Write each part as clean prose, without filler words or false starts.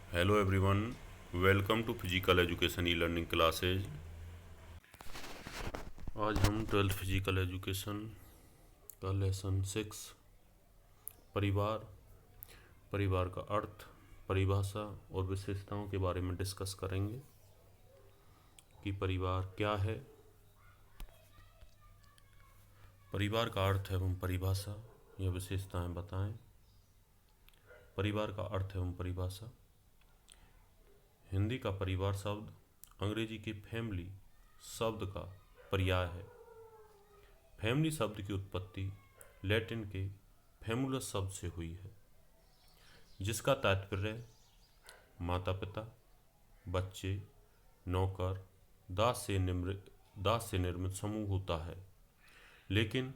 Hello everyone, welcome to physical education e learning classes. आज हम 12th physical education का lesson 6 परिवार, परिवार का अर्थ, परिभाषा और विशेषताओं के बारे में डिस्कस करेंगे कि परिवार क्या है, परिवार का अर्थ एवं परिभाषा या विशेषताएं बताएं। परिवार का अर्थ एवं परिभाषा। हिंदी का परिवार शब्द अंग्रेजी के फैमिली शब्द का पर्याय है। फैमिली शब्द की उत्पत्ति लैटिन के फैमुलस शब्द से हुई है, जिसका तात्पर्य माता पिता, बच्चे, नौकर, दास से निर्मित समूह होता है। लेकिन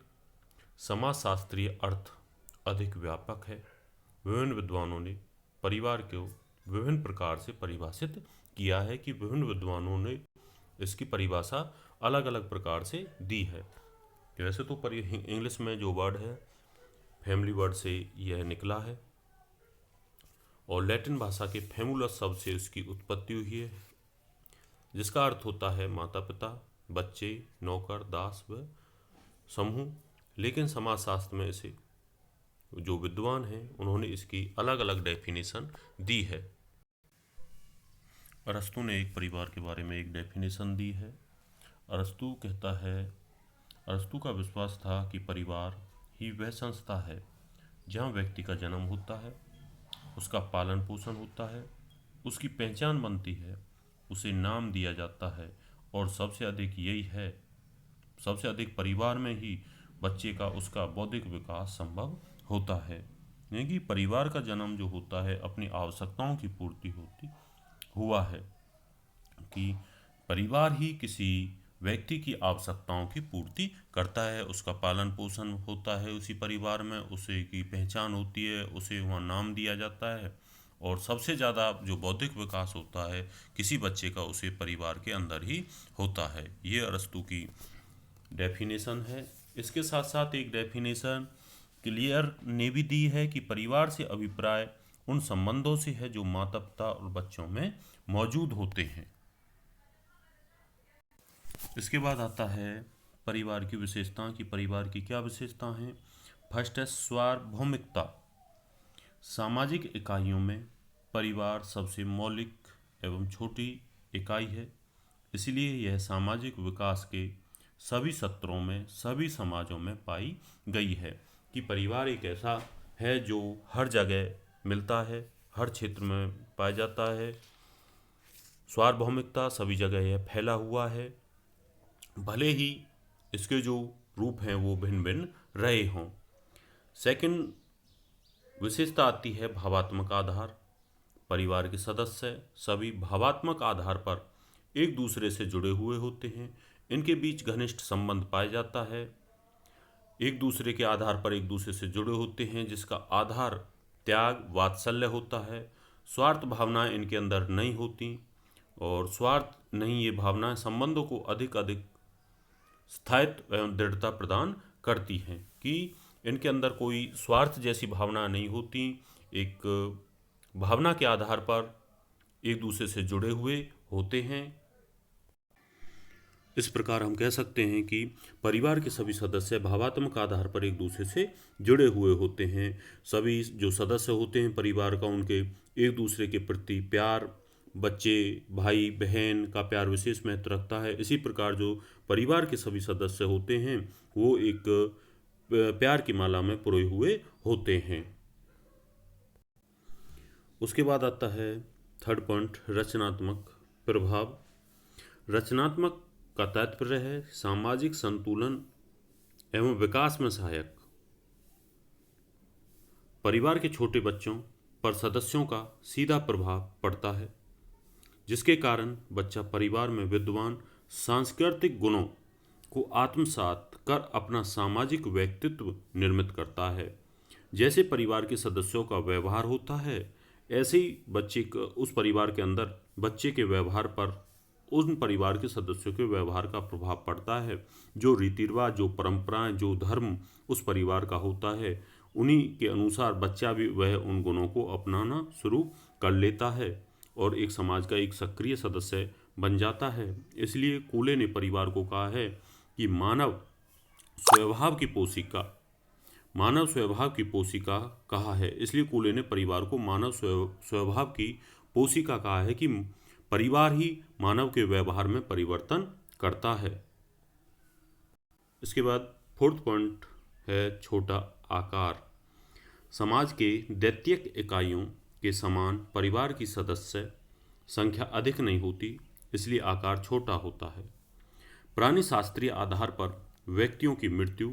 समाजशास्त्रीय अर्थ अधिक व्यापक है। विभिन्न विद्वानों ने परिवार को विभिन्न प्रकार से परिभाषित किया है कि विभिन्न विद्वानों ने इसकी परिभाषा अलग अलग प्रकार से दी है। वैसे तो इंग्लिश में जो वर्ड है फैमिली वर्ड से यह निकला है और लैटिन भाषा के फैमुलस शब्द से इसकी उत्पत्ति हुई है, जिसका अर्थ होता है माता पिता, बच्चे, नौकर, दास व समूह। लेकिन समाजशास्त्र में इसे जो विद्वान हैं उन्होंने इसकी अलग अलग डेफिनेशन दी है। अरस्तु ने एक परिवार के बारे में एक डेफिनेशन दी है। अरस्तु कहता है, अरस्तु का विश्वास था कि परिवार ही वह संस्था है जहाँ व्यक्ति का जन्म होता है, उसका पालन पोषण होता है, उसकी पहचान बनती है, उसे नाम दिया जाता है और सबसे अधिक परिवार में ही बच्चे का उसका बौद्धिक विकास संभव होता है। यानी कि परिवार का जन्म जो होता है अपनी आवश्यकताओं की पूर्ति होती हुआ है कि परिवार ही किसी व्यक्ति की आवश्यकताओं की पूर्ति करता है, उसका पालन पोषण होता है उसी परिवार में, उसे की पहचान होती है, उसे वहाँ नाम दिया जाता है और सबसे ज़्यादा जो बौद्धिक विकास होता है किसी बच्चे का उसे परिवार के अंदर ही होता है। ये अरस्तु की डेफिनेशन है। इसके साथ साथ एक डेफिनेशन क्लियर ने भी दी है कि परिवार से अभिप्राय उन संबंधों से है जो माता पिता और बच्चों में मौजूद होते हैं। इसके बाद आता है परिवार की विशेषता कि परिवार की क्या विशेषता हैं। फर्स्ट है सार्वभौमिकता। सामाजिक इकाइयों में परिवार सबसे मौलिक एवं छोटी इकाई है, इसलिए यह सामाजिक विकास के सभी सत्रों में सभी समाजों में पाई गई है कि परिवार एक ऐसा है जो हर जगह मिलता है, हर क्षेत्र में पाया जाता है। सार्वभौमिकता, सभी जगह यह फैला हुआ है, भले ही इसके जो रूप हैं वो भिन्न भिन्न रहे हों। सेकंड विशेषता आती है भावात्मक आधार। परिवार के सदस्य सभी भावात्मक आधार पर एक दूसरे से जुड़े हुए होते हैं, इनके बीच घनिष्ठ संबंध पाया जाता है, एक दूसरे के आधार पर एक दूसरे से जुड़े होते हैं, जिसका आधार त्याग वात्सल्य होता है। स्वार्थ भावनाएं इनके अंदर नहीं होती और स्वार्थ नहीं, ये भावनाएं संबंधों को अधिक स्थायित्व एवं दृढ़ता प्रदान करती हैं कि इनके अंदर कोई स्वार्थ जैसी भावना नहीं होती, एक भावना के आधार पर एक दूसरे से जुड़े हुए होते हैं। इस प्रकार हम कह सकते हैं कि परिवार के सभी सदस्य भावात्मक आधार पर एक दूसरे से जुड़े हुए होते हैं। सभी जो सदस्य होते हैं परिवार का, उनके एक दूसरे के प्रति प्यार, बच्चे भाई बहन का प्यार विशेष महत्व रखता है। इसी प्रकार जो परिवार के सभी सदस्य होते हैं वो एक प्यार की माला में पुरोए हुए होते हैं। उसके बाद आता है थर्ड पॉइंट, रचनात्मक प्रभाव। रचनात्मक का तात्पर्य है सामाजिक संतुलन एवं विकास में सहायक। परिवार के छोटे बच्चों पर सदस्यों का सीधा प्रभाव पड़ता है, जिसके कारण बच्चा परिवार में विद्यमान सांस्कृतिक गुणों को आत्मसात कर अपना सामाजिक व्यक्तित्व निर्मित करता है। जैसे परिवार के सदस्यों का व्यवहार होता है, ऐसे ही बच्चे का उस परिवार के अंदर बच्चे के व्यवहार पर उन परिवार के सदस्यों के व्यवहार का प्रभाव पड़ता है। जो रीति रिवाज, जो परंपराएं, जो धर्म उस परिवार का होता है उन्हीं के अनुसार बच्चा भी वह उन गुणों को अपनाना शुरू कर लेता है और एक समाज का एक सक्रिय सदस्य बन जाता है। इसलिए कूले ने परिवार को कहा है कि मानव स्वभाव की पोषिका कहा है। इसलिए कूले ने परिवार को मानव स्वभाव की पोषिका कहा है कि परिवार ही मानव के व्यवहार में परिवर्तन करता है। इसके बाद फोर्थ पॉइंट है छोटा आकार। समाज के दैत्यिक इकाइयों के समान परिवार की सदस्य संख्या अधिक नहीं होती, इसलिए आकार छोटा होता है। प्राणी शास्त्रीय आधार पर व्यक्तियों की मृत्यु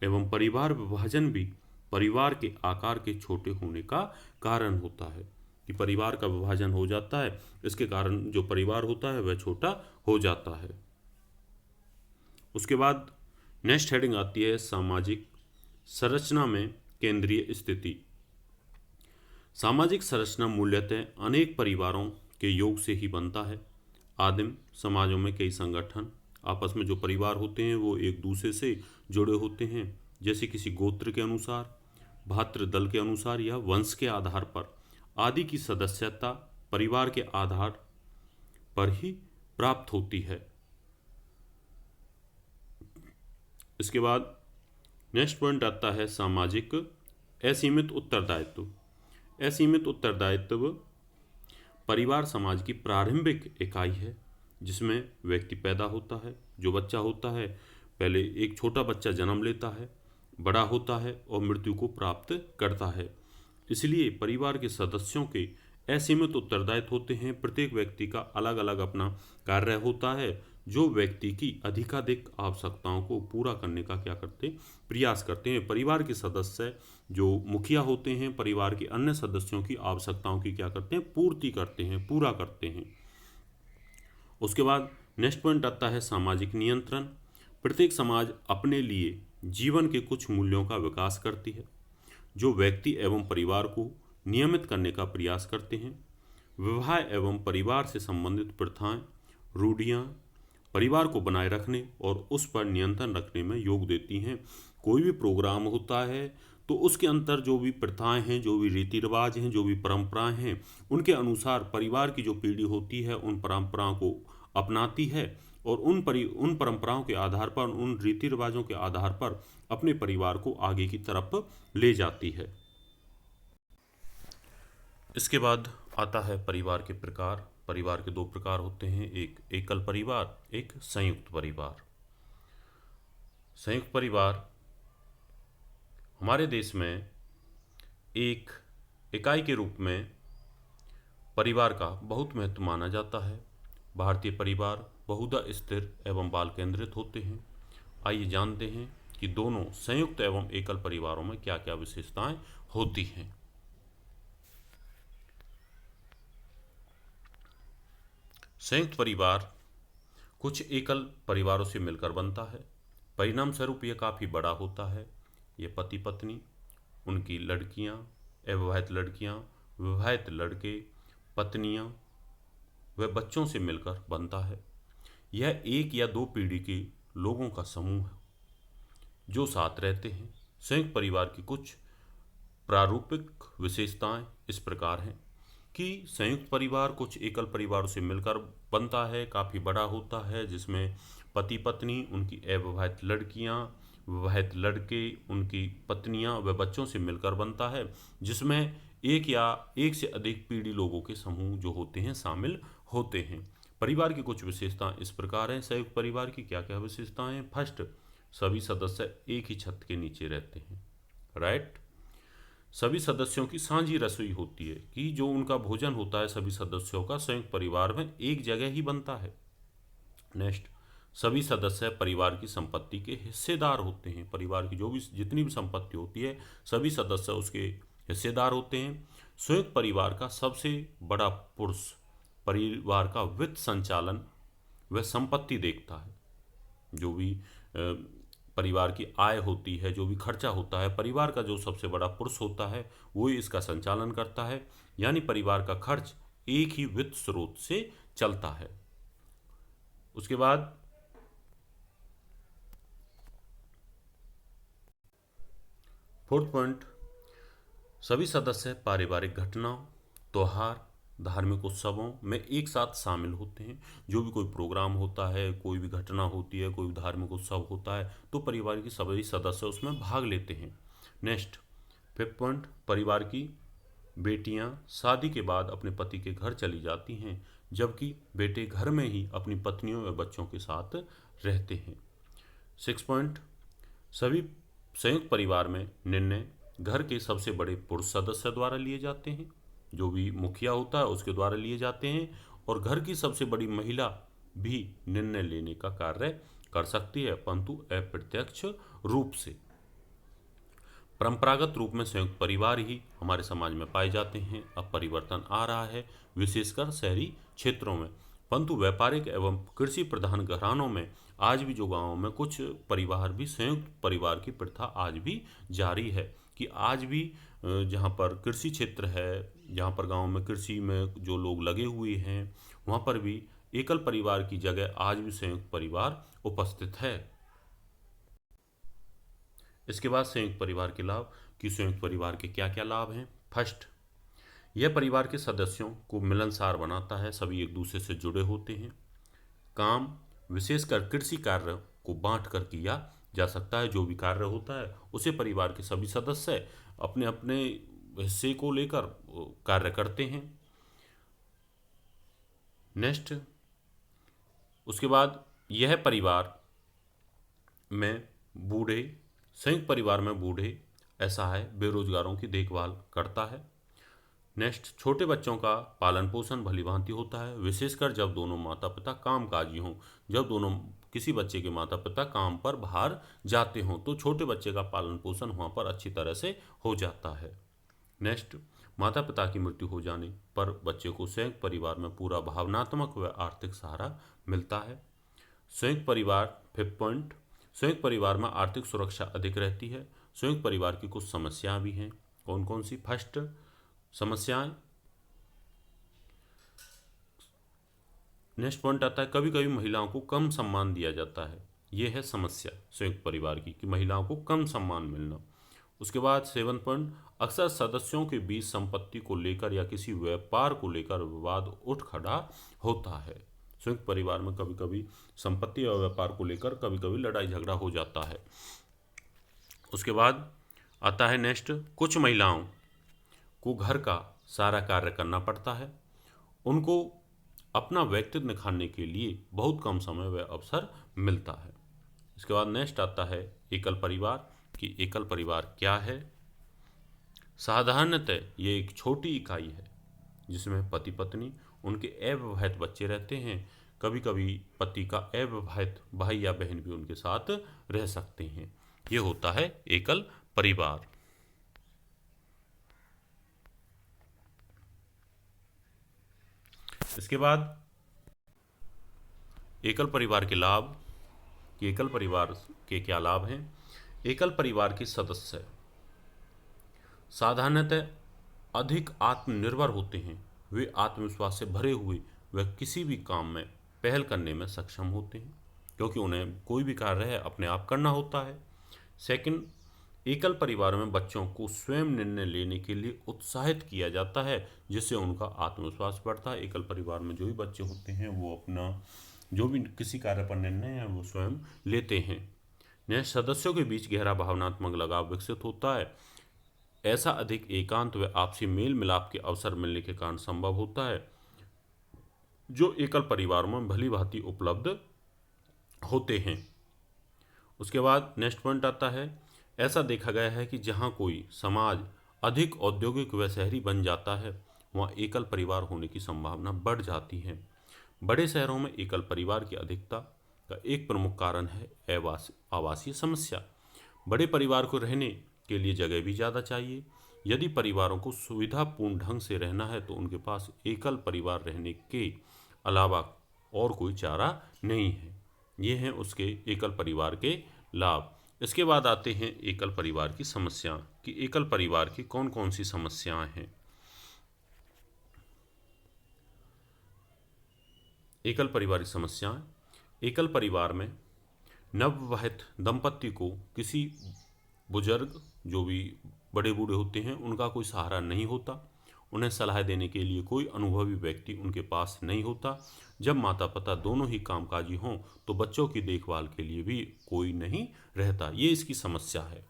एवं परिवार विभाजन भी परिवार के आकार के छोटे होने का कारण होता है कि परिवार का विभाजन हो जाता है, इसके कारण जो परिवार होता है वह छोटा हो जाता है। उसके बाद नेक्स्ट हेडिंग आती है सामाजिक संरचना में केंद्रीय स्थिति। सामाजिक संरचना मूल्यतः अनेक परिवारों के योग से ही बनता है। आदिम समाजों में कई संगठन आपस में जो परिवार होते हैं वो एक दूसरे से जुड़े होते हैं, जैसे किसी गोत्र के अनुसार, भातृ दल के अनुसार या वंश के आधार पर आदि की सदस्यता परिवार के आधार पर ही प्राप्त होती है। इसके बाद नेक्स्ट पॉइंट आता है सामाजिक असीमित उत्तरदायित्व। असीमित उत्तरदायित्व परिवार समाज की प्रारंभिक इकाई है जिसमें व्यक्ति पैदा होता है। जो बच्चा होता है पहले एक छोटा बच्चा जन्म लेता है, बड़ा होता है और मृत्यु को प्राप्त करता है। इसलिए परिवार के सदस्यों के असीमित उत्तरदायित्व होते हैं। प्रत्येक व्यक्ति का अलग अलग अपना कार्य होता है जो व्यक्ति की अधिकाधिक आवश्यकताओं को पूरा करने का क्या करते प्रयास करते हैं। परिवार के सदस्य जो मुखिया होते हैं परिवार के अन्य सदस्यों की आवश्यकताओं की क्या करते हैं पूर्ति करते हैं, पूरा करते हैं। उसके बाद नेक्स्ट पॉइंट आता है सामाजिक नियंत्रण। प्रत्येक समाज अपने लिए जीवन के कुछ मूल्यों का विकास करती है जो व्यक्ति एवं परिवार को नियमित करने का प्रयास करते हैं। विवाह एवं परिवार से संबंधित प्रथाएं, रूढ़ियाँ परिवार को बनाए रखने और उस पर नियंत्रण रखने में योग देती हैं। कोई भी प्रोग्राम होता है तो उसके अंतर जो भी प्रथाएं हैं, जो भी रीति रिवाज हैं, जो भी परंपराएं हैं, उनके अनुसार परिवार की जो पीढ़ी होती है उन परंपराओं को अपनाती है और उन परंपराओं के आधार पर, उन रीति रिवाजों के आधार पर अपने परिवार को आगे की तरफ ले जाती है। इसके बाद आता है परिवार के प्रकार। परिवार के दो प्रकार होते हैं, एक एकल परिवार, एक संयुक्त परिवार। संयुक्त परिवार हमारे देश में एक इकाई के रूप में परिवार का बहुत महत्व माना जाता है। भारतीय परिवार बहुधा स्थिर एवं बाल केंद्रित होते हैं। आइए जानते हैं कि दोनों संयुक्त एवं एकल परिवारों में क्या क्या विशेषताएं होती हैं। संयुक्त परिवार कुछ एकल परिवारों से मिलकर बनता है। परिणाम स्वरूप यह काफ़ी बड़ा होता है। ये पति पत्नी, उनकी लड़कियां, अविवाहित लड़कियां, विवाहित लड़के, पत्नियां व बच्चों से मिलकर बनता है। यह एक या दो पीढ़ी के लोगों का समूह है जो साथ रहते हैं। संयुक्त परिवार की कुछ प्रारूपिक विशेषताएं इस प्रकार हैं कि संयुक्त परिवार कुछ एकल परिवारों से मिलकर बनता है, काफ़ी बड़ा होता है, जिसमें पति पत्नी, उनकी अविवाहित लड़कियां, विवाहित लड़के, उनकी पत्नियां व बच्चों से मिलकर बनता है, जिसमें एक या एक से अधिक पीढ़ी लोगों के समूह जो होते हैं शामिल होते हैं। परिवार की कुछ विशेषताएं इस प्रकार हैं। संयुक्त परिवार की क्या क्या विशेषताएं हैं? फर्स्ट, सभी सदस्य एक ही छत के नीचे रहते हैं, राइट। सभी सदस्यों की साझी रसोई होती है कि जो उनका भोजन होता है सभी सदस्यों का संयुक्त परिवार में एक जगह ही बनता है। नेक्स्ट, सभी सदस्य परिवार की संपत्ति के हिस्सेदार होते हैं। परिवार की जो भी जितनी भी संपत्ति होती है सभी सदस्य उसके हिस्सेदार होते हैं। संयुक्त परिवार का सबसे बड़ा पुरुष परिवार का वित्त संचालन व संपत्ति देखता है। जो भी परिवार की आय होती है, जो भी खर्चा होता है, परिवार का जो सबसे बड़ा पुरुष होता है वो इसका संचालन करता है। यानी परिवार का खर्च एक ही वित्त स्रोत से चलता है। उसके बाद फोर्थ पॉइंट, सभी सदस्य पारिवारिक घटनाओं, त्योहार, धार्मिक उत्सवों में एक साथ शामिल होते हैं। जो भी कोई प्रोग्राम होता है, कोई भी घटना होती है, कोई धार्मिक उत्सव होता है, तो परिवार के सभी सदस्य उसमें भाग लेते हैं। नेक्स्ट, फिफ्थ पॉइंट, परिवार की बेटियां शादी के बाद अपने पति के घर चली जाती हैं, जबकि बेटे घर में ही अपनी पत्नियों व बच्चों के साथ रहते हैं। सिक्स पॉइंट, सभी संयुक्त परिवार में निर्णय घर के सबसे बड़े पुरुष सदस्य द्वारा लिए जाते हैं। जो भी मुखिया होता है उसके द्वारा लिए जाते हैं, और घर की सबसे बड़ी महिला भी निर्णय लेने का कार्य कर सकती है, परंतु अप्रत्यक्ष रूप से। परंपरागत रूप में संयुक्त परिवार ही हमारे समाज में पाए जाते हैं। अब परिवर्तन आ रहा है, विशेषकर शहरी क्षेत्रों में, परंतु व्यापारिक एवं कृषि प्रधान घरानों में आज भी, जो गांवों में कुछ परिवार भी संयुक्त परिवार की प्रथा आज भी जारी है। कि आज भी जहाँ पर कृषि क्षेत्र है, जहाँ पर गांव में कृषि में जो लोग लगे हुए हैं, वहाँ पर भी एकल परिवार की जगह आज भी संयुक्त परिवार उपस्थित है। इसके बाद संयुक्त परिवार के लाभ, कि संयुक्त परिवार के क्या क्या लाभ हैं। फर्स्ट, यह परिवार के सदस्यों को मिलनसार बनाता है, सभी एक दूसरे से जुड़े होते हैं। काम, विशेषकर कृषि कार्य को बांट कर किया जा सकता है। जो भी कार्य होता है उसे परिवार के सभी सदस्य अपने अपने हिस्से को लेकर कार्य करते हैं। नेक्स्ट, उसके बाद यह परिवार में बूढ़े, संयुक्त परिवार में बूढ़े असहाय बेरोजगारों की देखभाल करता है। नेक्स्ट, छोटे बच्चों का पालन पोषण भली भांति होता है, विशेषकर जब दोनों माता पिता कामकाजी हों। जब दोनों, किसी बच्चे के माता पिता काम पर बाहर जाते हों, तो छोटे बच्चे का पालन पोषण वहाँ पर अच्छी तरह से हो जाता है। नेक्स्ट, माता पिता की मृत्यु हो जाने पर बच्चे को संयुक्त परिवार में पूरा भावनात्मक व आर्थिक सहारा मिलता है। संयुक्त परिवार, फिफ्थ पॉइंट, संयुक्त परिवार में आर्थिक सुरक्षा अधिक रहती है। संयुक्त परिवार की कुछ समस्याएं भी हैं। कौन कौन सी। फर्स्ट समस्याएं, नेक्स्ट पॉइंट आता है, कभी कभी महिलाओं को कम सम्मान दिया जाता है। यह है समस्या संयुक्त परिवार की, कि महिलाओं को कम सम्मान मिलना। उसके बाद सेवन पॉइंट, अक्सर सदस्यों के बीच संपत्ति को लेकर या किसी व्यापार को लेकर विवाद उठ खड़ा होता है। संयुक्त परिवार में कभी कभी संपत्ति और व्यापार को लेकर कभी कभी लड़ाई झगड़ा हो जाता है। उसके बाद आता है नेक्स्ट, कुछ महिलाओं को घर का सारा कार्य करना पड़ता है। उनको अपना व्यक्तित्व निखारने के लिए बहुत कम समय व अवसर मिलता है। इसके बाद नेक्स्ट आता है एकल परिवार, कि एकल परिवार क्या है। साधारणतः ये एक छोटी इकाई है जिसमें पति पत्नी, उनके अविवाहित बच्चे रहते हैं। कभी कभी पति का अविवाहित भाई या बहन भी उनके साथ रह सकते हैं। ये होता है एकल परिवार। इसके बाद एकल परिवार के लाभ, कि एकल परिवार के क्या लाभ हैं। एकल परिवार के सदस्य साधारणतः अधिक आत्मनिर्भर होते हैं। वे आत्मविश्वास से भरे हुए व किसी भी काम में पहल करने में सक्षम होते हैं, क्योंकि उन्हें कोई भी कार्य है अपने आप करना होता है। सेकंड, एकल परिवार में बच्चों को स्वयं निर्णय लेने के लिए उत्साहित किया जाता है, जिससे उनका आत्मविश्वास बढ़ता है। एकल परिवार में जो भी बच्चे होते हैं वो अपना जो भी किसी कार्य पर निर्णय है वो स्वयं लेते हैं। नए सदस्यों के बीच गहरा भावनात्मक लगाव विकसित होता है। ऐसा अधिक एकांत व आपसी मेल मिलाप के अवसर मिलने के कारण संभव होता है, जो एकल परिवार में भली भांति उपलब्ध होते हैं। उसके बाद नेक्स्ट पॉइंट आता है, ऐसा देखा गया है कि जहाँ कोई समाज अधिक औद्योगिक व शहरी बन जाता है, वहाँ एकल परिवार होने की संभावना बढ़ जाती है। बड़े शहरों में एकल परिवार की अधिकता का एक प्रमुख कारण है आवासीय समस्या। बड़े परिवार को रहने के लिए जगह भी ज़्यादा चाहिए। यदि परिवारों को सुविधापूर्ण ढंग से रहना है तो उनके पास एकल परिवार रहने के अलावा और कोई चारा नहीं है। ये हैं उसके एकल परिवार के लाभ। इसके बाद आते हैं एकल परिवार की समस्या, कि एकल परिवार की कौन कौन सी समस्याएं हैं। एकल परिवार की समस्याएं, एकल परिवार में नवविवाहित दंपति को किसी बुजुर्ग जो भी बड़े बूढ़े होते हैं उनका कोई सहारा नहीं होता, उन्हें सलाह देने के लिए कोई अनुभवी व्यक्ति उनके पास नहीं होता। जब माता पिता दोनों ही कामकाजी हों तो बच्चों की देखभाल के लिए भी कोई नहीं रहता। ये इसकी समस्या है।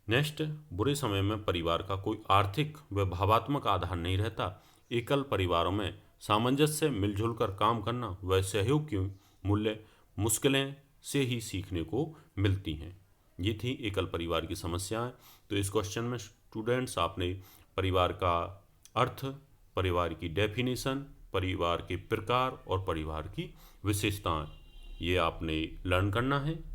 नेक्स्ट, बुरे समय में परिवार का कोई आर्थिक व भावात्मक आधार नहीं रहता। एकल परिवारों में सामंजस्य से मिलजुल कर काम करना व सहयोग की मूल्य मुश्किलें से ही सीखने को मिलती हैं। ये थी एकल परिवार की समस्याएं। तो इस क्वेश्चन में स्टूडेंट्स आपने परिवार का अर्थ, परिवार की डेफिनेशन, परिवार के प्रकार और परिवार की विशेषताएं ये आपने लर्न करना है।